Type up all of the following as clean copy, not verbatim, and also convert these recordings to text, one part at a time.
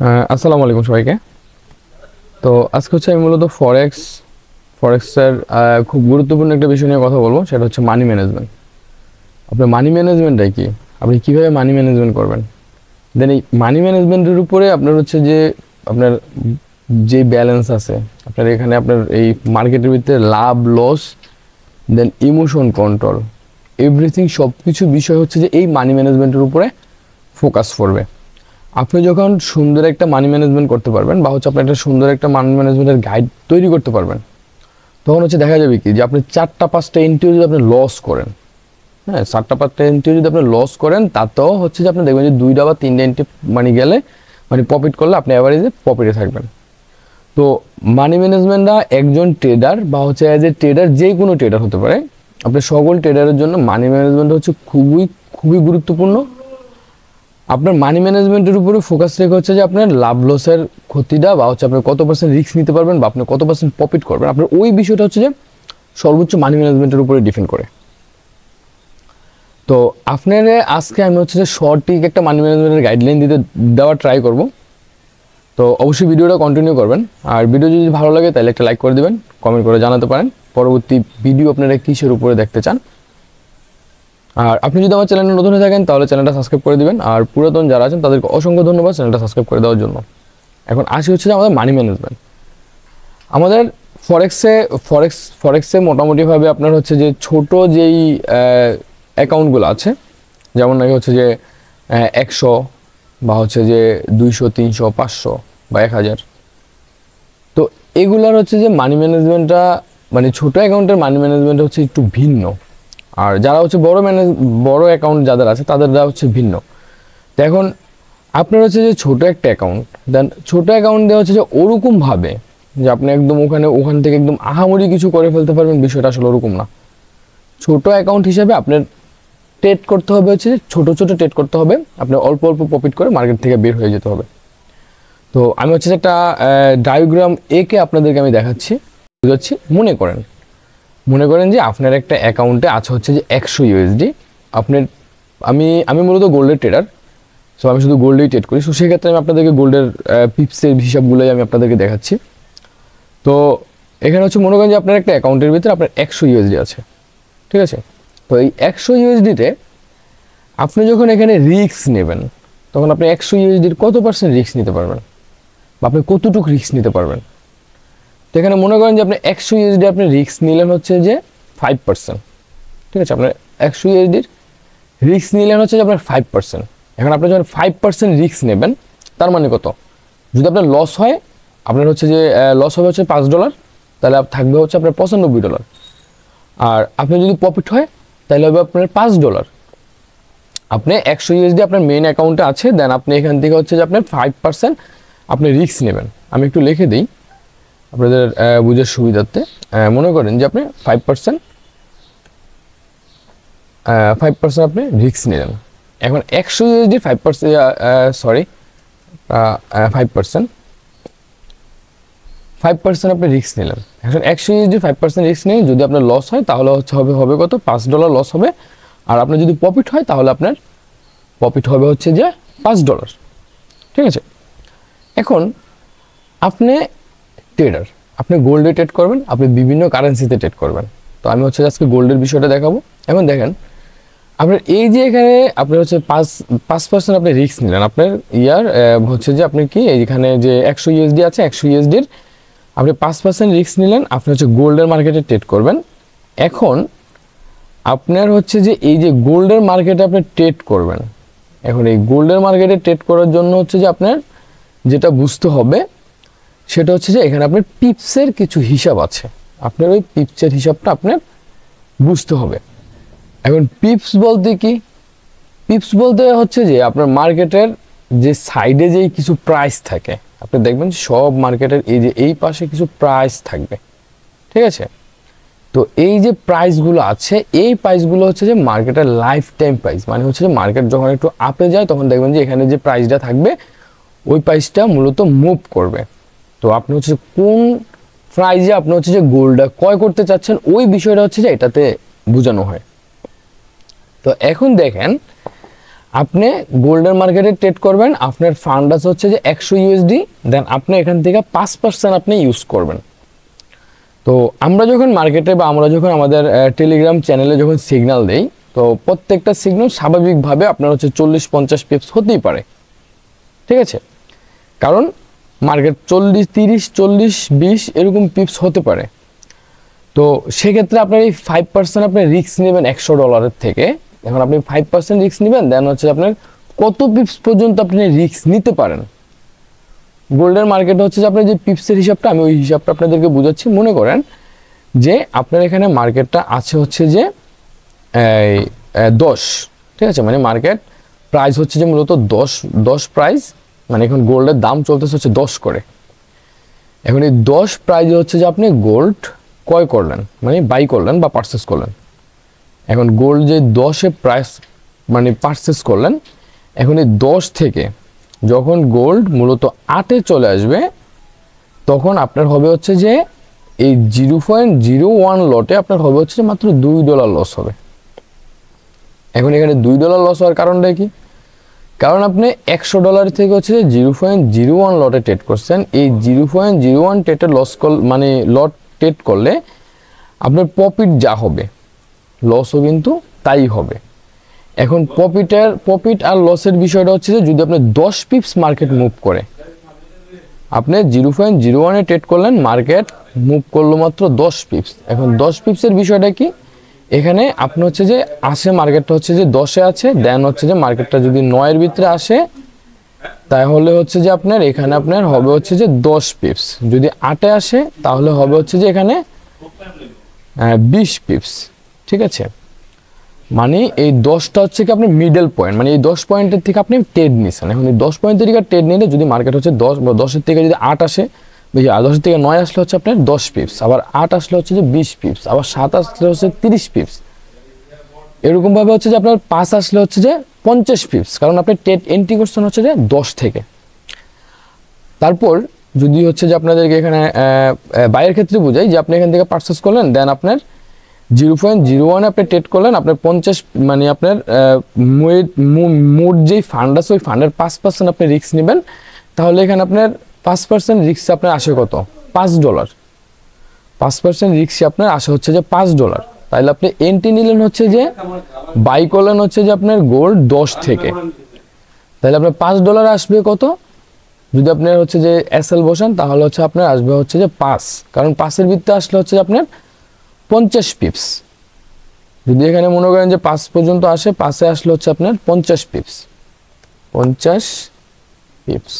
আসসালামু আলাইকুম সবাইকে। তো আজকে হচ্ছে আমি মূলত ফরেক্সের খুব গুরুত্বপূর্ণ একটা বিষয় নিয়ে কথা বলবো, সেটা হচ্ছে মানি ম্যানেজমেন্ট। আপনার মানি ম্যানেজমেন্টটাই কি, আপনি কীভাবে মানি ম্যানেজমেন্ট করবেন, দেন এই মানি ম্যানেজমেন্টের উপরে আপনার হচ্ছে যে আপনার যে ব্যালেন্স আছে আপনার এখানে, আপনার এই মার্কেটের ভিতরে লাভ লস, দেন ইমোশন কন্ট্রোল, এভরিথিং সব কিছু বিষয় হচ্ছে যে এই মানি ম্যানেজমেন্টের উপরে ফোকাস করবে। আপনি যখন সুন্দর একটা মানি ম্যানেজমেন্ট করতে পারবেন বা হচ্ছে আপনি একটা সুন্দর একটা মানি ম্যানেজমেন্টের গাইড তৈরি করতে পারবেন, তখন হচ্ছে দেখা যাবে কি যে আপনি 4-5টা এন্ট্রি যদি আপনি লস করেন, হ্যাঁ 4-5টা এন্ট্রি যদি আপনি লস করেন, তাতেও হচ্ছে যে আপনি দেখবেন যে 2টা বা 3টা এন্ট্রি গেলে প্রফিট করলে আপনি অ্যাভারেজে প্রফিটে থাকবেন। তো মানি ম্যানেজমেন্টটা একজন ট্রেডার বা হচ্ছে অ্যাজ এ ট্রেডার, যে কোনো ট্রেডার হতে পারে, আপনার সকল ট্রেডারের জন্য মানি ম্যানেজমেন্ট হচ্ছে খুবই খুবই গুরুত্বপূর্ণ। আপনার মানি ম্যানেজমেন্টের উপরে ফোকাস রেখে হচ্ছে যে আপনার লাভ লসের ক্ষতিটা বা হচ্ছে আপনি কত পার্সেন্ট রিস্ক নিতে পারবেন বা আপনি কত পার্সেন্ট প্রফিট করবেন, আপনার ওই বিষয়টা হচ্ছে যে সর্বোচ্চ মানি ম্যানেজমেন্টের উপরে ডিপেন্ড করে। তো আপনার আজকে আমি হচ্ছে যে সঠিক একটা মানি ম্যানেজমেন্টের গাইডলাইন দেওয়ার ট্রাই করব। তো অবশ্যই ভিডিওটা কন্টিনিউ করবেন, আর ভিডিও যদি ভালো লাগে তাহলে একটা লাইক করে দিবেন, কমেন্ট করে জানাতে পারেন পরবর্তী ভিডিও আপনারা কিসের উপরে দেখতে চান। আর আপনি যদি আমার চ্যানেলে নতুন হয়ে থাকেন তাহলে চ্যানেলটা সাবস্ক্রাইব করে দিবেন, আর পুরাতন যারা আছেন তাদেরকে অসংখ্য ধন্যবাদ চ্যানেলটা সাবস্ক্রাইব করে দেওয়ার জন্য। এখন আসি হচ্ছে যে আমাদের মানি ম্যানেজমেন্ট। আমাদের ফরেক্সে মোটামুটিভাবে আপনার হচ্ছে যে ছোট যেই অ্যাকাউন্টগুলো আছে, যেমন নাকি হচ্ছে যে 100 বা হচ্ছে যে 200, 300, 500 বা 1000, তো এগুলার হচ্ছে যে মানি ম্যানেজমেন্টটা ছোট অ্যাকাউন্টের মানি ম্যানেজমেন্ট হচ্ছে একটু ভিন্ন। আর যারা হচ্ছে বড় অ্যাকাউন্ট যাদের আছে তাদেরটা হচ্ছে ভিন্ন। তো এখন আপনার হচ্ছে যে ছোট একটা অ্যাকাউন্ট, দেন ছোট অ্যাকাউন্টে হচ্ছে যে ওরকমভাবে যে আপনি একদম ওখান থেকে একদম আহামরি কিছু করে ফেলতে পারবেন, বিষয়টা আসলে ওরকম না। ছোট অ্যাকাউন্ট হিসাবে আপনার ট্রেড করতে হবে হচ্ছে যে ছোট ট্রেড করতে হবে, আপনার অল্প অল্প প্রফিট করে মার্কেট থেকে বের হয়ে যেতে হবে। তো আমি হচ্ছে একটা ডায়াগ্রাম এঁকে আপনাদেরকে আমি দেখাচ্ছি, বুঝাচ্ছি। মনে করেন যে আপনার একটা অ্যাকাউন্টে আছে হচ্ছে যে 100 ইউএসডি। আমি মূলত গোল্ডের ট্রেডার, সো আমি শুধু গোল্ডেই ট্রেড করি। সো সেক্ষেত্রে আমি আপনাদেরকে গোল্ডের পিপসের হিসাবগুলোই আমি আপনাদেরকে দেখাচ্ছি। তো এখানে হচ্ছে মনে করেন যে আপনার একটা অ্যাকাউন্টের ভিতরে আপনার 100 ইউএসডি আছে, ঠিক আছে। তো এই 100 ইউএসডিতে আপনি যখন এখানে রিস্ক নেবেন, তখন আপনি 100 ইউএসডির কত পার্সেন্ট রিস্ক নিতে পারবেন বা আপনি কতটুকু রিস্ক নিতে পারবেন। তো এখানে মনে করেন যে আপনি 100 ইউএসডি আপনি রিস্ক নিলেন হচ্ছে যে 5%, ঠিক আছে। আপনার 100 ইউএসডির রিস্ক নিলেন হচ্ছে যে আপনার 5%। এখন আপনি যখন 5% রিস্ক নেবেন, তার মানে কত, যদি আপনার লস হয়, আপনার হচ্ছে যে লস হবে হচ্ছে $5, তাহলে থাকবে হচ্ছে আপনার $95। আর আপনি যদি প্রফিট হয় তাহলে হবে আপনার $5। আপনি 100 ইউএসডি আপনার মেইন অ্যাকাউন্টে আছে, দেন আপনি এখান থেকে হচ্ছে যে আপনার 5% আপনি রিস্ক নেবেন। আমি একটু লিখে দিই আপনাদের বুঝার সুবিধার্থে। মনে করেন যে আপনি 5% আপনি রিস্ক নিলেন। এখন 100 ইউএসডি 5% আপনি রিস্ক নিলেন। এখন 100 ইউএসডি 5% রিস্ক নিয়ে যদি আপনার লস হয় তাহলে হচ্ছে হবে কত, $5 লস হবে। আর আপনার যদি প্রফিট হয় তাহলে আপনার প্রফিট হবে হচ্ছে যে $5, ঠিক আছে। এখন আপনি ট্রেডার, আপনি গোল্ডে ট্রেড করবেন, আপনি বিভিন্ন কারেন্সিতে ট্রেড করবেন। তো আমি হচ্ছে আজকে গোল্ডের বিষয়টা দেখাবো। এখন দেখেন, আপনার এই যে এখানে আপনার হচ্ছে 5% আপনি রিস্ক নিলেন, আপনার হচ্ছে যে আপনি কি এইখানে যে 100 ইউএসডি আছে, 100 ইউএসডির আপনি 5% রিস্ক নিলেন, আপনি হচ্ছে গোল্ডের মার্কেটে ট্রেড করবেন। এখন আপনার হচ্ছে যে এই যে গোল্ডের মার্কেটে আপনি ট্রেড করবেন, এখন এই গোল্ডের মার্কেটে ট্রেড করার জন্য হচ্ছে যে আপনার যেটা বুঝতে হবে সেটা হচ্ছে যে এখানে আপনার পিপসের কিছু হিসাব আছে, আপনার ওই পিপসের হিসাবটা আপনার বুঝতে হবে। এখন পিপস বলতে কি, পিপস বলতে হচ্ছে যে আপনার মার্কেটের যে সাইডে যেই কিছু প্রাইস থাকে, আপনি দেখবেন সব মার্কেটের এই যে এই পাশে কিছু প্রাইস থাকবে, ঠিক আছে। তো এই যে প্রাইসগুলো আছে, এই প্রাইসগুলো হচ্ছে যে মার্কেটের লাইফ টাইম প্রাইস, হচ্ছে যে মার্কেট যখন একটু আপে যায় তখন দেখবেন যে এখানে যে প্রাইসটা থাকবে ওই প্রাইসটা মূলত মুভ করবে। তো আপনি হচ্ছে কোন প্রাইসে আপনি হচ্ছে যে গোল্ডটা ক্রয় করতে চাচ্ছেন, ওই বিষয়টা হচ্ছে যে এটাতে বোঝানো হয়। তো এখন দেখেন, আপনি গোল্ডের মার্কেটে ট্রেড করবেন, আপনার ফান্ড আছে হচ্ছে যে 100 ইউএসডি, দেন আপনি এখান থেকে 5% আপনি ইউজ করবেন। তো আমরা যখন মার্কেটে বা আমরা যখন আমাদের টেলিগ্রাম চ্যানেলে যখন সিগন্যাল দেই, তো প্রত্যেকটা সিগন্যাল স্বাভাবিকভাবে আপনার হচ্ছে 40-50 পিপস হতেই পারে, ঠিক আছে? কারণ মার্কেট 40-30-40-20 এরকম পিপস হতে পারে। তো সেক্ষেত্রে আপনার এই 5% আপনি রিস্ক নেবেন $100 থেকে। এখন আপনি 5% রিস্ক নেবেন, দেন হচ্ছে আপনার কত পিপস পর্যন্ত আপনি রিস্ক নিতে পারেন। গোল্ডের মার্কেট হচ্ছে যে আপনার যে পিপসের হিসাবটা, আমি ওই হিসাবটা আপনাদেরকে বুঝাচ্ছি। মনে করেন যে আপনার এখানে মার্কেটটা আছে হচ্ছে যে 10, ঠিক আছে? মানে মার্কেট প্রাইস হচ্ছে যে মূলত 10 প্রাইস, মানে এখন গোল্ডের দাম চলতেছে হচ্ছে 10 করে। এখন এই 10 প্রাইজে হচ্ছে যে আপনি গোল্ড ক্রয় করলেন, মানে বাই করলেন বা পারচেস করলেন। এখন গোল্ড যে 10-এ প্রাইস মানে পারচেস করলেন, এখন এই 10 থেকে যখন গোল্ড মূলত 8-এ চলে আসবে, তখন আপনার হবে হচ্ছে যে এই 0.01 লটে আপনার হবে হচ্ছে যে মাত্র $2 লস হবে। এখন এখানে $2 লস হওয়ার কারণটা কি? কারণ আপনি $100 থেকে হচ্ছে যে 0.01 লটে ট্রেড করছেন। এই 0.01 ট্রেডে মানে লট ট্রেড করলে আপনার প্রফিট যা হবে, লসও কিন্তু তাই হবে। এখন প্রফিট আর লসের বিষয়টা হচ্ছে যে যদি আপনি 10 পিপস মার্কেট মুভ করে, আপনি 0.01-এ ট্রেড করলেন, মার্কেট মুভ করলো মাত্র 10 পিপস। এখন 10 পিপসের বিষয়টা কি? এখানে আপনি হচ্ছে যে মার্কেটটা হচ্ছে যে 10-এ আছে, দেন হচ্ছে যে মার্কেটটা যদি 9-এর ভিতরে আসে, তাহলে হচ্ছে যে আপনার এখানে আপনার হবে হচ্ছে যে 10 পিপস। যদি 8-এ আসে তাহলে হবে হচ্ছে যে এখানে 20 পিপস, ঠিক আছে? মানে এই 10টা হচ্ছে কি আপনি মিডল পয়েন্ট, মানে এই 10 পয়েন্টের থেকে আপনি ট্রেড নিছেন। এখন এই 10 পয়েন্ট থেকে ট্রেড নিলে যদি মার্কেট হচ্ছে 10 বা 10-এর থেকে যদি 8 আসে, 10-এর থেকে 9 আসলে হচ্ছে আপনার 10 পিপস, আবার 8 আসলে হচ্ছে যে 20 পিপস, আবার 7 আসলে হচ্ছে 30 পিপস। এরকম ভাবে হচ্ছে যে আপনার 5 আসলে হচ্ছে যে 50 পিপস, কারণ আপনি ট্রেড এন্ট্রি করছেন হচ্ছে যে 10 থেকে। তারপর যদি হচ্ছে যে আপনাদেরকে এখানে বাইরের ক্ষেত্রে বোঝাই যে আপনি এখান থেকে পারচেস করলেন, দেন আপনার 0.01 আপনি ট্রেড করলেন, আপনার 50 মানে আপনার মোট যেই ফান্ড আছে ওই ফান্ডের 5% আপনি রিস্ক নেবেন। তাহলে এখানে আপনার 5% রিস্ক আপনার আসে কত? $5। 5% রিস্ক আপনার আসে হচ্ছে যে $5। তাহলে আপনি এন্ট্রি নিলেন হচ্ছে যে বাই করলেন হচ্ছে যে আপনার গোল্ড 10 থেকে, তাহলে আপনার $5 আসবে কত? যদি আপনার হচ্ছে যে এসএল বসান তাহলে হচ্ছে আপনার আসবে হচ্ছে যে 5, কারণ 5-এর ভিতরে আসলে হচ্ছে আপনার 50 পিপস। যদি এখানে মনে করেন যে 5 পর্যন্ত আসে, 5-এ আসলে হচ্ছে আপনার 50 পিপস। 50 পিপস।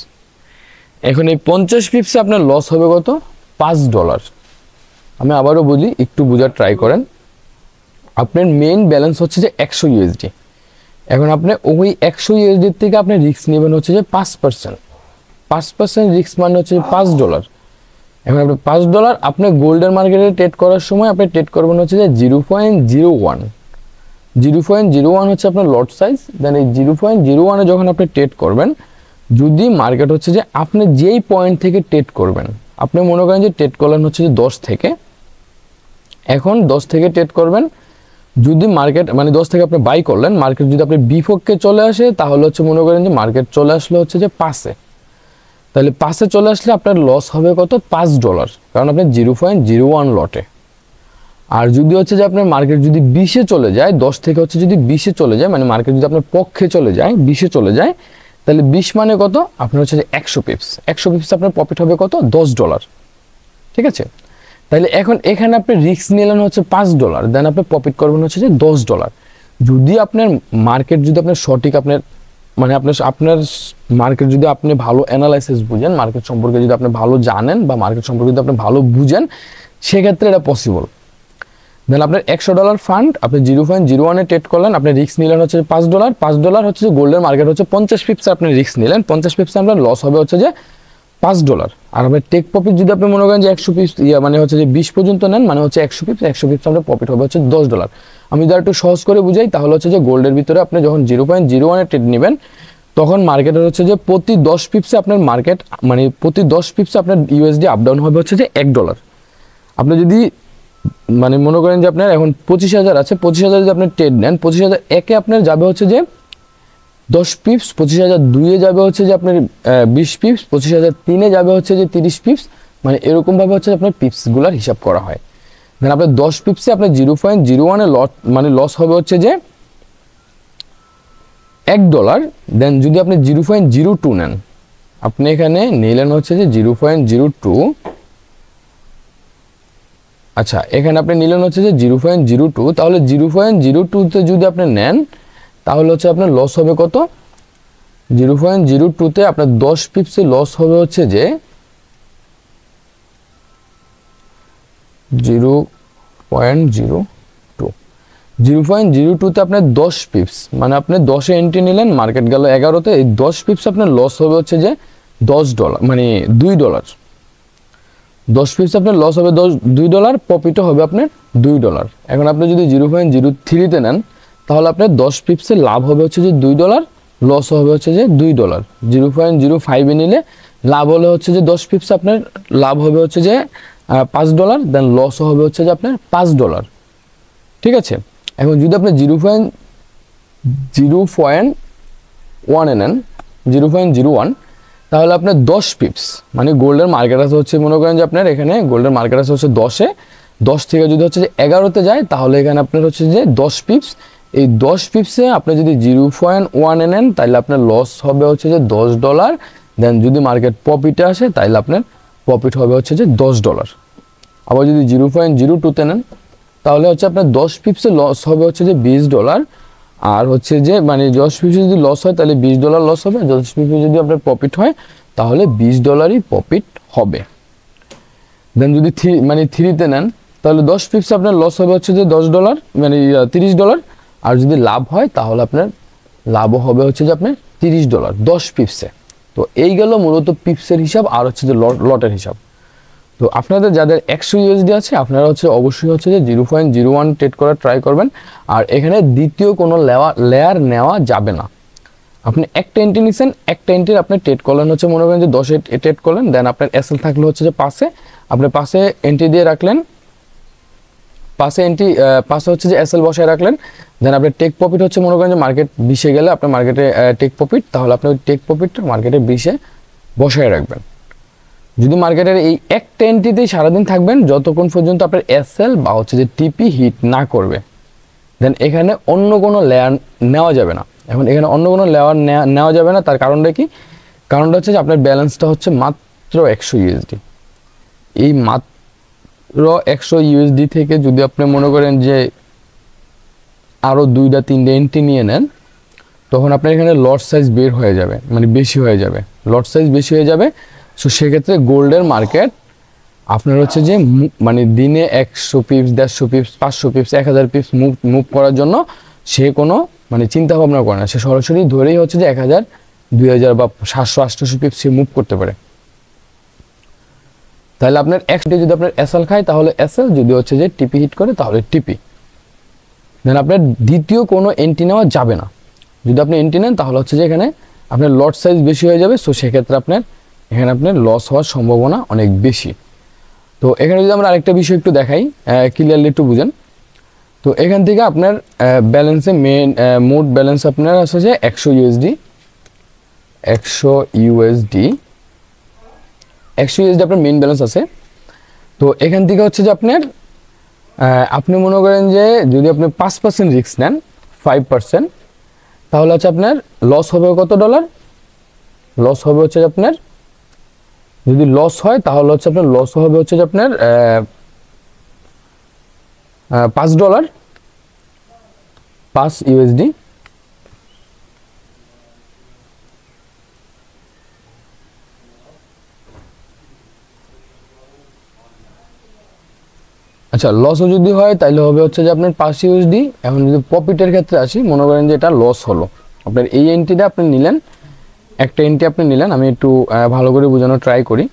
এখন এই 50 পিপসে আপনার লস হবে কত? $5। আমি আবারও বলি, একটু বোঝার ট্রাই করেন। আপনার মেইন ব্যালেন্স হচ্ছে যে 100 ইউএসডি। এখন আপনি ওই 100 ইউএসডির থেকে আপনি রিস্ক নেবেন হচ্ছে যে 5%। 5% রিস্ক মানে হচ্ছে $5। এখন আপনি $5 আপনি গোল্ডের মার্কেটে ট্রেড করার সময় আপনি ট্রেড করবেন হচ্ছে যে 0.01। 0.01 হচ্ছে আপনার লট সাইজ। দেন এই 0.01-এ যখন আপনি ট্রেড করবেন, যদি মার্কেট হচ্ছে যে আপনি যেই পয়েন্ট থেকে ট্রেড করবেন, আপনি মনে করেন যে ট্রেড করলেন হচ্ছে যে 10 থেকে, এখন 10 থেকে ট্রেড করবেন, যদি মার্কেট মানে 10 থেকে আপনি বাই করলেন, মার্কেট যদি আপনি বিপক্ষে চলে আসে তাহলে হচ্ছে মনে করেন যে মার্কেট চলে আসলে হচ্ছে যে 5-এ, তাহলে 5-এ চলে আসলে আপনার লস হবে কত? $5, কারণ আপনি 0.01 লটে। আর যদি হচ্ছে যে আপনার মার্কেট যদি 20-এ চলে যায়, 10 থেকে হচ্ছে যদি 20-এ চলে যায়, মানে মার্কেট যদি আপনার পক্ষে চলে যায়, 20-এ চলে যায়, তাহলে 20 মানে কত? আপনার হচ্ছে যে 100 পিপস। 100 পিপস আপনার প্রফিট হবে কত? $10, ঠিক আছে? তাহলে এখন এখানে আপনি রিস্ক নিলেন হচ্ছে $5, দেন আপনি প্রফিট করবেন হচ্ছে যে $10। যদি আপনার মার্কেট যদি আপনার সঠিক আপনার মানে আপনার মার্কেট যদি আপনি ভালো অ্যানালাইসিস বুঝেন, মার্কেট সম্পর্কে যদি আপনি ভালো জানেন বা মার্কেট সম্পর্কে যদি আপনি ভালো বুঝেন, সেক্ষেত্রে এটা পসিবল। দেন আপনার $100 ফান্ড আপনি 0.01-এ ট্রেড করলেন, আপনি রিস্ক নিলেন হচ্ছে $5। $5 হচ্ছে যে গোল্ডের মার্কেট হচ্ছে 50 পিপসে আপনি রিস্ক নিলেন, 50 পিপসে আপনার লস হবে হচ্ছে যে $5। আর আপনার টেক প্রফিট যদি আপনি মনে করেন যে 100 পিপস মানে হচ্ছে যে 20 পর্যন্ত নেন, মানে হচ্ছে 100 পিপস আপনার প্রফিট হবে হচ্ছে $10। আমি যদি একটু সহজ করে বুঝাই তাহলে হচ্ছে যে গোল্ডের ভিতরে আপনি যখন 0.01-এ ট্রেড নেবেন, তখন মার্কেটের হচ্ছে যে প্রতি 10 পিপসে আপনার মার্কেট মানে প্রতি 10 পিপসে আপনার ইউএসডি আপ ডাউন হবে হচ্ছে যে $1। আপনি যদি মানে মনে করেন যে আপনার এখন 25,000 আছে, 25,000 যদি আপনি ট্রেড নেন, 25,000 একে আপনার যাবে হচ্ছে যে 10 পিপস, 25,002-এ যাবে হচ্ছে যে আপনার 20 পিপস, 25,003-এ যাবে হচ্ছে যে 30 পিপস, মানে এরকমভাবে হচ্ছে আপনার পিপসগুলোর হিসাব করা হয়। দেন আপনার 10 পিপসে আপনার 0.01-এ মানে লস হবে হচ্ছে যে $1। দেন যদি আপনি 0.02 নেন, আপনি এখানে নিলেন হচ্ছে যে 0.02, আচ্ছা এখানে আপনি নিলেন হচ্ছে যে 0.02, তাহলে 0.02-তে যদি আপনি নেন তাহলে হচ্ছে আপনার লস হবে কত? 0.02-তে আপনার 10 পিপসে লস হবে হচ্ছে যে 0.02তে আপনার 10 পিপস, মানে আপনি 10-এ এন্ট্রি নিলেন, মার্কেট গেল 11-তে, এই 10 পিপস আপনার লস হবে হচ্ছে যে $10, মানে $2। 10 পিপস আপনার লস হবে $2, প্রফিটও হবে আপনার $2। এখন আপনি যদি 0.03-তে নেন তাহলে আপনার 10 পিপসে লাভ হবে হচ্ছে যে $2, লস হবে হচ্ছে যে $2। 0.05-এ নিলে লাভ হলে হচ্ছে যে 10 পিপস আপনার লাভ হবে হচ্ছে যে $5, দেন লসও হবে হচ্ছে যে আপনার $5। ঠিক আছে, এখন যদি আপনি 0.01-এ নেন, 0.01, তাহলে আপনার 10 পিপস, মানে গোল্ডের মার্কেট আছে হচ্ছে, মনে করেন যে আপনার এখানে গোল্ডের মার্কেট আছে হচ্ছে 10-এ, 10 থেকে যদি হচ্ছে যে 11-তে যায় তাহলে এখানে আপনার হচ্ছে যে 10 পিপস, এই 10 পিপসে আপনি যদি 0.1-এ নেন তাহলে আপনার লস হবে হচ্ছে যে $10। দেন যদি মার্কেট প্রফিটে আসে তাহলে আপনার প্রফিট হবে হচ্ছে যে $10। আবার যদি 0.02-তে নেন তাহলে হচ্ছে আপনার 10 পিপসে লস হবে হচ্ছে যে $20, আর হচ্ছে যে মানে 10 পিপসে যদি লস হয় তাহলে $20 লস হবে, 10 পিপসে যদি আপনার প্রফিট হয় তাহলে $20-ই প্রফিট হবে। দেন যদি 3-তে নেন তাহলে 10 পিপসে আপনার লস হবে হচ্ছে যে $10, মানে $30, আর যদি লাভ হয় তাহলে আপনার লাভও হবে হচ্ছে যে আপনার $30 10 পিপসে। তো এই গেল মূলত পিপসের হিসাব আর হচ্ছে যে লটের হিসাব। তো আপনাদের যাদের 100 ইউএসডি আছে আপনারা হচ্ছে অবশ্যই হচ্ছে যে 0.01 ট্রেড করার ট্রাই করবেন, আর এখানে দ্বিতীয় কোনো লেয়ার নেওয়া যাবে না। আপনি একটা এন্ট্রি নিছেন, একটা এন্ট্রির আপনি ট্রেড করলেন হচ্ছে মনে করেন যে 10-এ ট্রেড করলেন, দেন আপনার এসএল থাকলে হচ্ছে যে 5-এ, আপনি 5-এ এন্ট্রি দিয়ে রাখলেন, 5-এ হচ্ছে যে এসএল বসায় রাখলেন, দেন আপনার টেক প্রফিট হচ্ছে মনে করেন যে মার্কেট 20-এ গেলে আপনার মার্কেটে টেক প্রফিট, তাহলে আপনি ওই টেক প্রফিটটা মার্কেটে 20-এ বসায় রাখবেন। যদি মার্কেটের এই একটা এন্ট্রিতেই সারাদিন থাকবেন যতক্ষণ পর্যন্ত আপনার এসএল বা হচ্ছে যে টিপি হিট না করবে, দেন এখানে অন্য কোনো লেয়ার নেওয়া যাবে না। এখন এখানে অন্য কোনো লেয়ার নেওয়া যাবে না, তার কারণটা কি? কারণটা হচ্ছে যে আপনার ব্যালেন্সটা হচ্ছে মাত্র 100 ইউএসডি। এই মাত্র 100 ইউএসডি থেকে যদি আপনি মনে করেন যে আরও 2-3 এন্ট্রি নিয়ে নেন, তখন আপনার এখানে লট সাইজ বের হয়ে যাবে, মানে বেশি হয়ে যাবে, লট সাইজ বেশি হয়ে যাবে। সো সেক্ষেত্রে গোল্ডের মার্কেট আপনার হচ্ছে যে মানে দিনে 100 pips, 150 pips, 500 pips, 1000 pips move করার জন্য সে কোনো মানে চিন্তা ভাবনা করে না, সে সরাসরি ধরেই হচ্ছে যে 1000, 2000 বা 700-800 পিপস সে মুভ করতে পারে। তাহলে আপনার একসাথে যদি আপনার এসএল খায় তাহলে এসএল, যদি হচ্ছে যে টিপি হিট করে তাহলে টিপি। দেন আপনার দ্বিতীয় কোনো এন্ট্রি নেওয়া যাবে না। যদি আপনি এন্ট্রি নেন তাহলে হচ্ছে যে এখানে আপনার লট সাইজ বেশি হয়ে যাবে, সো সেক্ষেত্রে এখানে আপনার লস হওয়ার সম্ভাবনা অনেক বেশি। তো এখানে যদি আমরা আরেকটা বিষয় একটু দেখাই, ক্লিয়ারলি একটু বুঝেন। তো এখান থেকে আপনার ব্যালেন্সে মোট ব্যালেন্স আপনার আছে যে 100 ইউএসডি, 100 ইউএসডি আপনার মেইন ব্যালেন্স আছে। তো এখান থেকে হচ্ছে যে আপনার আপনি মনে করেন যে যদি আপনি 5% রিস্ক নেন, 5%, তাহলে হচ্ছে আপনার লস হবে কত ডলার? লস হবে হচ্ছে যে আপনার, যদি লস হয় তাহলে হচ্ছে আপনার লস হবে হচ্ছে যে আপনার $5, 5 ইউএসডি। আচ্ছা, লসও যদি হয় তাহলে হবে হচ্ছে যে আপনার 5 ইউএসডি। এখন যদি প্রফিটের ক্ষেত্রে আসি, মনে করেন যে এটা লস হলো, আপনার এই এন্ট্রিটা আপনি নিলেন, একটা এন্ট্রি আপনি নিলেন, আমি একটু ভালো করে বোঝানোর ট্রাই করি।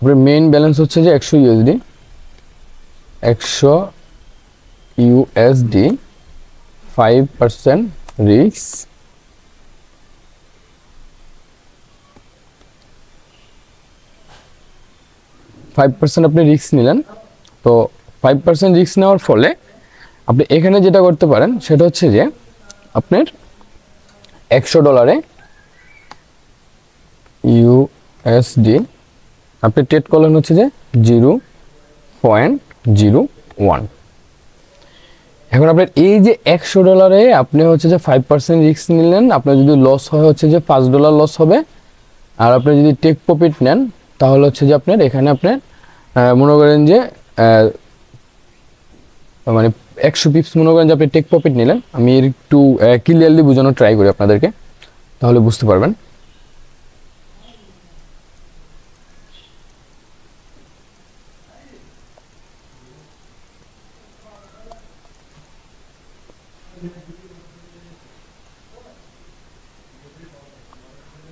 আপনার মেইন ব্যালেন্স হচ্ছে যে 100 ইউএসডি, 100 ইউএসডি, 5% রিস্ক, আপনি রিস্ক নিলেন। তো 5% রিস্ক নেওয়ার ফলে আপনি এখানে যেটা করতে পারেন সেটা হচ্ছে যে আপনার $100 ইউএসডি আপনি ট্রেড করলেন হচ্ছে যে 0.01। এখন আপনার এই যে $100 আপনি হচ্ছে যে 5% রিস্ক নিলেন, আপনার যদি লস হয় হচ্ছে যে $5 লস হবে। আর আপনি যদি টেক প্রফিট নেন তাহলে হচ্ছে যে আপনার এখানে আপনার মনে করেন যে মানে 100 পিপস মনে করেন যে আপনি টেক প্রফিট নিলেন। আমি একটু ক্লিয়ারলি বোঝানোর ট্রাই করি আপনাদেরকে, তাহলে বুঝতে পারবেন।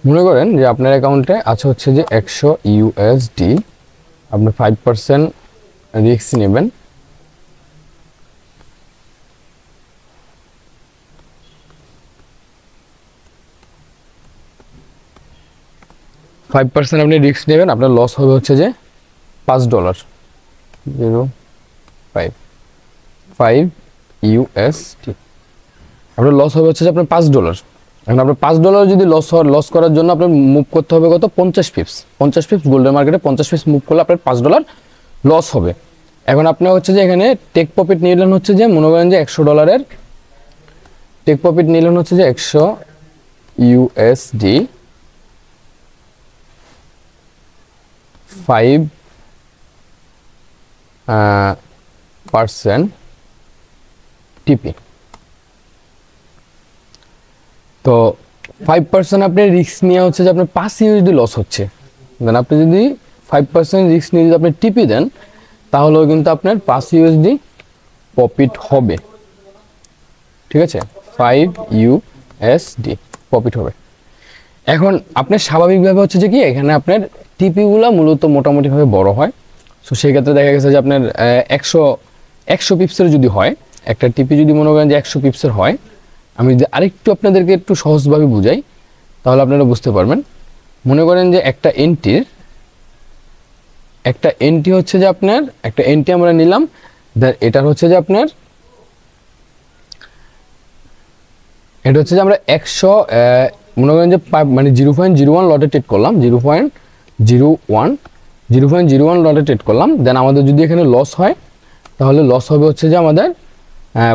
মনে করেন যে আপনার অ্যাকাউন্টে আছে হচ্ছে যে 100 ইউএসডি, আপনি 5% রিস্ক নেবেন। আপনি রিস্ক নেবেন, আপনার লস হবে হচ্ছে যে $5, 0.5 ইউএসডি। আপনার লস হবে হচ্ছে যে আপনার $5। এখন আপনার $5 যদি লস করার জন্য আপনার মুভ করতে হবে কত? 50 পিপস। 50 পিপস গোল্ডেন মার্কেটে 50 পিপস মুভ করলে আপনার $5 লস হবে। এখন আপনি হচ্ছে যে এখানে টেক প্রফিট নিলেন হচ্ছে যে মনে করেন যে $100 টেক প্রফিট নিলেন হচ্ছে যে 100 ইউএসডি, 5% টিপি। তো 5% আপনি রিস্ক নিয়ে হচ্ছে যে আপনার 5 ইউএসডি লস হচ্ছে। দেন আপনি যদি 5% রিস্ক নিয়ে যদি আপনি টিপি দেন তাহলেও কিন্তু আপনার 5 ইউএসডি প্রফিট হবে। ঠিক আছে, 5 ইউএসডি প্রফিট হবে। এখন আপনার স্বাভাবিকভাবে হচ্ছে যে কি এখানে আপনার টিপিগুলো মূলত মোটামুটিভাবে বড় হয়। সো সেই ক্ষেত্রে দেখা গেছে যে আপনার 100 পিপসের যদি হয়, একটা টিপি যদি মনে করেন যে 100 পিপসের হয়, আমি যদি আরেকটু আপনাদেরকে একটু সহজভাবে বুঝাই তাহলে আপনারা বুঝতে পারবেন। মনে করেন যে একটা এন্ট্রি হচ্ছে যে আপনার একটা এন্ট্রি আমরা নিলাম, এটার হচ্ছে যে আপনার এটা হচ্ছে যে আমরা 100 মনে করেন যে মানে 0.01 লটে ট্রেড করলাম, 0.01 লটে ট্রেড করলাম। দেন আমাদের যদি এখানে লস হয় তাহলে লস হবে হচ্ছে যে আমাদের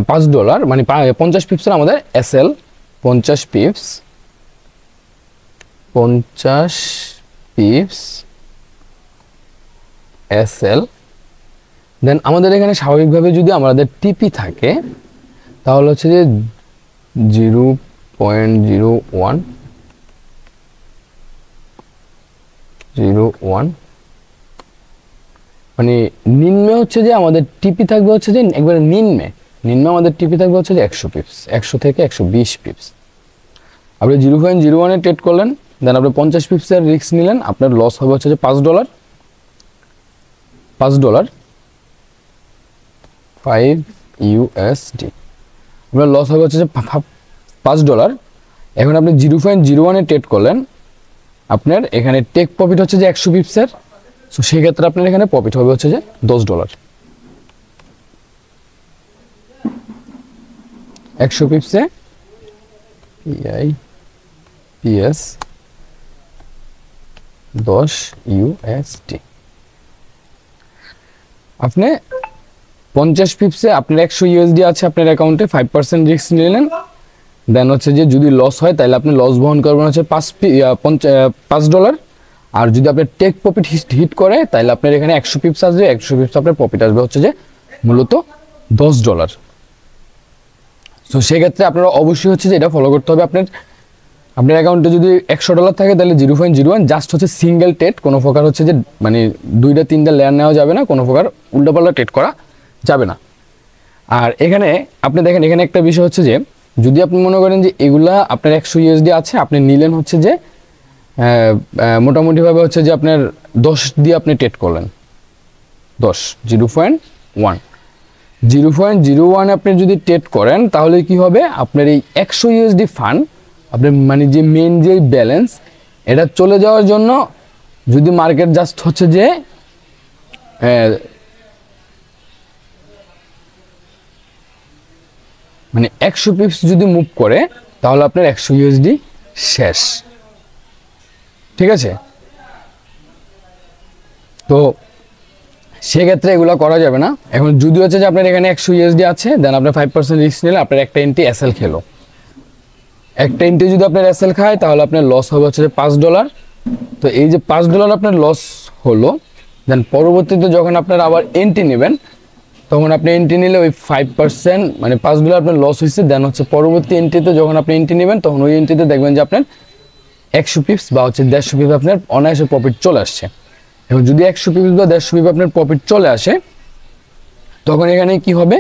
$5, মানে 50 পিপসের আমাদের এসএল 50 পিপস এসএল। দেন আমাদের এখানে স্বাভাবিকভাবে যদি আমাদের টিপি থাকে তাহলে হচ্ছে যে 0.01 মানে নিম্নে হচ্ছে যে আমাদের টিপি থাকবে হচ্ছে যে একবারে নিম্নে আমাদের টিপি থাকবে হচ্ছে যে 100 পিপস, 100 থেকে 120 পিপস। আপনি 0.01 ট্রেড করলেন, দেন আপনি 50 পিপসের রিস্ক নিলেন, আপনার লস হবে হচ্ছে যে $5, 5 ইউএসডি। আপনার লস হবে হচ্ছে যে $5। এখন আপনি 0.01 ট্রেড করলেন, আপনার এখানে টেক প্রফিট হচ্ছে যে 100 পিপসের। সো সেই ক্ষেত্রে আপনার এখানে প্রফিট হবে হচ্ছে যে $10। 100 পিপসে পিএস 10 ইউএসডি। আপনি 50 পিপসে আপনার 100 ইউএসডি আছে আপনার অ্যাকাউন্টে, 5% রিস্ক নিলেন। দেন হচ্ছে যে যদি লস হয় তাহলে আপনি লস বহন করবেন হচ্ছে $5। আর যদি আপনার টেক প্রফিট হিট করে তাহলে আপনার এখানে 100 পিপস আসবে, 100 পিপস আপনার প্রফিট আসবে হচ্ছে যে মূলত $10। সো সেক্ষেত্রে আপনারা অবশ্যই হচ্ছে যে এটা ফলো করতে হবে। আপনার অ্যাকাউন্টে যদি $100 থাকে তাহলে 0.01 জাস্ট হচ্ছে সিঙ্গেল ট্রেড, কোনো প্রকার হচ্ছে যে মানে 2-3 লেয়ার নেওয়া যাবে না, কোনো প্রকার উল্টাপাল্টা ট্রেড করা যাবে না। আর এখানে আপনি দেখেন এখানে একটা বিষয় হচ্ছে যে যদি আপনি মনে করেন যে এগুলা আপনার 100 ইউএসডি আছে, আপনি নিলেন হচ্ছে যে মোটামুটিভাবে হচ্ছে যে আপনার 10 দিয়ে আপনি ট্রেড করলেন, 0.01 আপনি যদি ট্রেড করেন তাহলে কি হবে, আপনার এই 100 ইউএসডি ফান্ড আপনার মানে যে মেন যে ব্যালেন্স এটা চলে যাওয়ার জন্য যদি মার্কেট জাস্ট হচ্ছে যে মানে 100 পিপস যদি মুভ করে তাহলে আপনার 100 ইউএসডি শেষ। ঠিক আছে, তো সেক্ষেত্রে এগুলো করা যাবে না। এখন যদি হচ্ছে যে আপনার এখানে 100 ইউএসডি আছে, দেন আপনার 5% রিস্ক নিলে আপনার একটা এন্ট্রি এসএল খেলো। একটা এন্ট্রি যদি আপনার এসএল খায় তাহলে আপনার লস হবে হচ্ছে যে $5। তো এই যে $5 আপনার লস হলো, দেন পরবর্তীতে যখন আপনার আবার এন্ট্রি নেবেন তখন আপনি এন্ট্রি নিলে ওই 5% মানে $5 আপনার লস হয়েছে, দেন হচ্ছে পরবর্তী এন্ট্রিতে যখন আপনি এন্ট্রি নেবেন তখন ওই এন্ট্রিতে দেখবেন যে আপনার 100 পিপস বা হচ্ছে 150 পিপস আপনার অনায়াসে প্রফিট চলে আসছে। এবং যদি 100 পিপস বা 150 পিপস আপনার প্রফিট চলে আসে তখন এখানে কি হবে,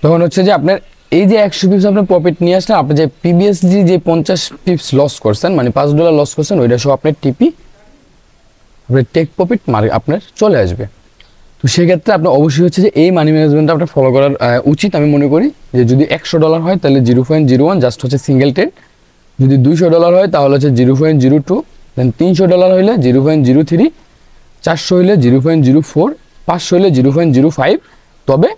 তখন হচ্ছে যে আপনার এই যে 100 পিপস আপনার প্রফিট নিয়ে আসলে আপনি যে প্রিভিয়াসলি যে 50 পিপস লস করছেন মানে $5 লস করছেন ওইটা সহ আপনার টিপি আপনার টেক প্রফিট আপনার চলে আসবে। তো সেক্ষেত্রে আপনার অবশ্যই হচ্ছে যে এই মানি ম্যানেজমেন্টটা আপনার ফলো করার উচিত আমি মনে করি। যে যদি $100 হয় তাহলে 0.01 জাস্ট হচ্ছে সিঙ্গেল ট্রেড, যদি $200 হয় তাহলে হচ্ছে 0.02, দেন $300 হইলে 0.03, 400 হইলে 0.04, 500 হইলে 0.05। তবে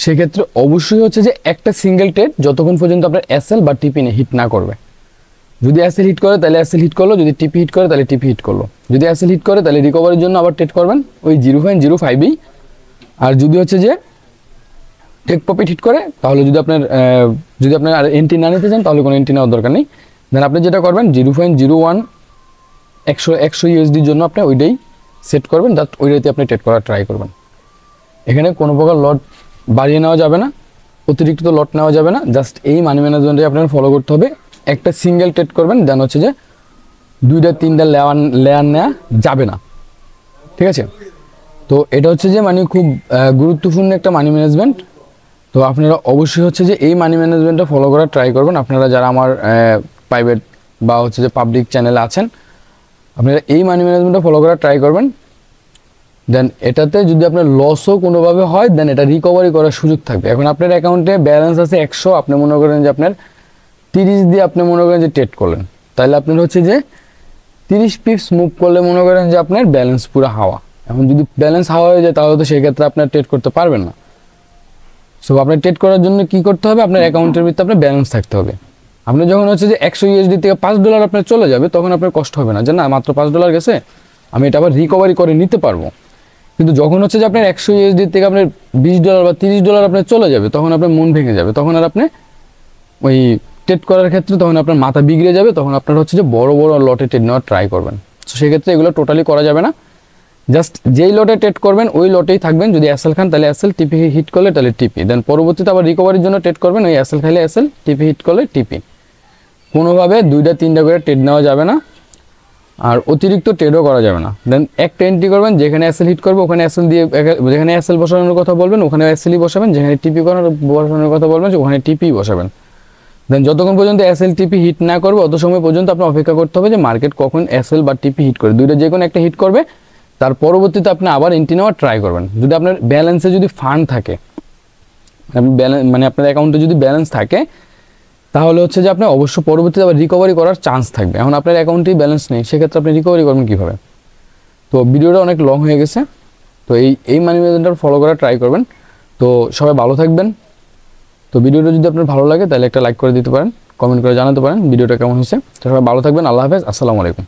সেক্ষেত্রে অবশ্যই হচ্ছে যে একটা সিঙ্গেল ট্রেড যতক্ষণ পর্যন্ত আপনার এসএল বা টিপি হিট না করবে। যদি এসএল হিট করে তাহলে এসএল হিট করলো, যদি টিপি হিট করে তাহলে টিপি হিট করলো। যদি এসএল হিট করে তাহলে রিকভারির জন্য আবার ট্রেড করবেন ওই 0.05ই। আর যদি হচ্ছে যে টেক প্রফিট হিট করে তাহলে যদি আপনার আর এন্ট্রি না নিতে চান তাহলে কোনো এন্ট্রি নেওয়ার দরকার নেই। দেন আপনি যেটা করবেন 0.01 100 ইউএসডির জন্য আপনি ওইটাই সেট করবেন, জাস্ট ওইটাতে আপনি ট্রেড করার ট্রাই করবেন। এখানে কোনো প্রকার লট বাড়িয়ে নেওয়া যাবে না, অতিরিক্ত লট নেওয়া যাবে না, জাস্ট এই মানি ম্যানেজমেন্টে আপনার ফলো করতে হবে। একটা সিঙ্গেল ট্রেড করবেন, দেন হচ্ছে যে 2টা 3টা লেয়ার নেওয়া যাবে না। ঠিক আছে, তো এটা হচ্ছে যে মানে খুব গুরুত্বপূর্ণ একটা মানি ম্যানেজমেন্ট। তো আপনারা অবশ্যই হচ্ছে যে এই মানি ম্যানেজমেন্টটা ফলো করার ট্রাই করবেন। আপনারা যারা আমার প্রাইভেট বা হচ্ছে যে পাবলিক চ্যানেলে আছেন আপনারা এই মানি ম্যানেজমেন্টটা ফলো করার ট্রাই করবেন। দেন এটাতে যদি আপনার লসও কোনোভাবে হয় দেন এটা রিকভারি করার সুযোগ থাকবে। এখন আপনার অ্যাকাউন্টে ব্যালেন্স আছে 100, আপনি মনে করেন যে আপনার 30 দিয়ে আপনি মনে করেন যে ট্রেড করলেন, তাহলে আপনার হচ্ছে যে 30 পিপস মুভ করলে মনে করেন যে আপনার ব্যালেন্স পুরো হাওয়া। এখন যদি ব্যালেন্স হাওয়া হয়ে যায় তাহলে তো সেক্ষেত্রে আপনার ট্রেড করতে পারবেন না। সো আপনার ট্রেড করার জন্য কি করতে হবে, আপনার অ্যাকাউন্টের ভিতরে আপনার ব্যালেন্স থাকতে হবে। আপনি যখন হচ্ছে যে 100 ইউএসডি থেকে $5 আপনার চলে যাবে তখন আপনার কষ্ট হবে না যে না মাত্র $5 গেছে আমি এটা আবার রিকভারি করে নিতে পারবো। কিন্তু যখন হচ্ছে যে আপনার 100 ইউএসডি থেকে আপনার $20 বা $30 আপনার চলে যাবে তখন আপনার মন ভেঙে যাবে, তখন আর আপনি ওই ট্রেড করার ক্ষেত্রে তখন আপনার মাথা বিগড়ে যাবে, তখন আপনার হচ্ছে যে বড় বড় লটে ট্রেড নেওয়ার ট্রাই করবেন। তো সেক্ষেত্রে এগুলো টোটালি করা যাবে না। জাস্ট যেই লটে ট্রেড করবেন ওই লটেই থাকবেন। যদি এসএল খান তাহলে এসএল, টিপি হিট করলে তাহলে টিপি, দেন পরবর্তীতে আবার রিকভারির জন্য ট্রেড করবেন ওই এসএল খাইলে এসএল, টিপি হিট করলে টিপি। কোনোভাবে 2টা 3টা করে ট্রেড নেওয়া যাবে না, আর অতিরিক্ত ট্রেডও করা যাবে না। দেন একটা এন্ট্রি করবেন, যেখানে এসএল হিট করবে ওখানে এসএল দিয়ে, যেখানে এসএল বসানোর কথা বলবেন ওখানে এসএলই বসাবেন, যেখানে টিপি বসানোর কথা বলবেন ওখানে টিপি বসাবেন। দেন যতক্ষণ পর্যন্ত এসএল টিপি হিট না করবে অত সময় পর্যন্ত আপনার অপেক্ষা করতে হবে যে মার্কেট কখন এসএল বা টিপি হিট করে, 2টা যে কোনো একটা হিট করবে, তার পরবর্তীতে আপনি আবার এন্ট্রি নেওয়ার ট্রাই করবেন। যদি আপনার ব্যালেন্সে যদি ফান্ড থাকে, মানে আপনার অ্যাকাউন্টে যদি ব্যালেন্স থাকে তাহলে হচ্ছে যে আপনার অবশ্য পরবর্তীতে আবার রিকভারি করার চান্স থাকবে। এখন আপনার অ্যাকাউন্টেই ব্যালেন্স নেই, সেক্ষেত্রে আপনি রিকভারি করবেন কীভাবে? তো ভিডিওটা অনেক লং হয়ে গেছে, তো এই মানি ম্যানেজমেন্টটা ফলো করার ট্রাই করবেন। তো সবাই ভালো থাকবেন। তো ভিডিওটা যদি আপনার ভালো লাগে তাহলে একটা লাইক করে দিতে পারেন, কমেন্ট করে জানাতে পারেন ভিডিওটা কেমন হয়েছে। তো সবাই ভালো থাকবেন, আল্লাহ হাফেজ, আসসালামু আলাইকুম।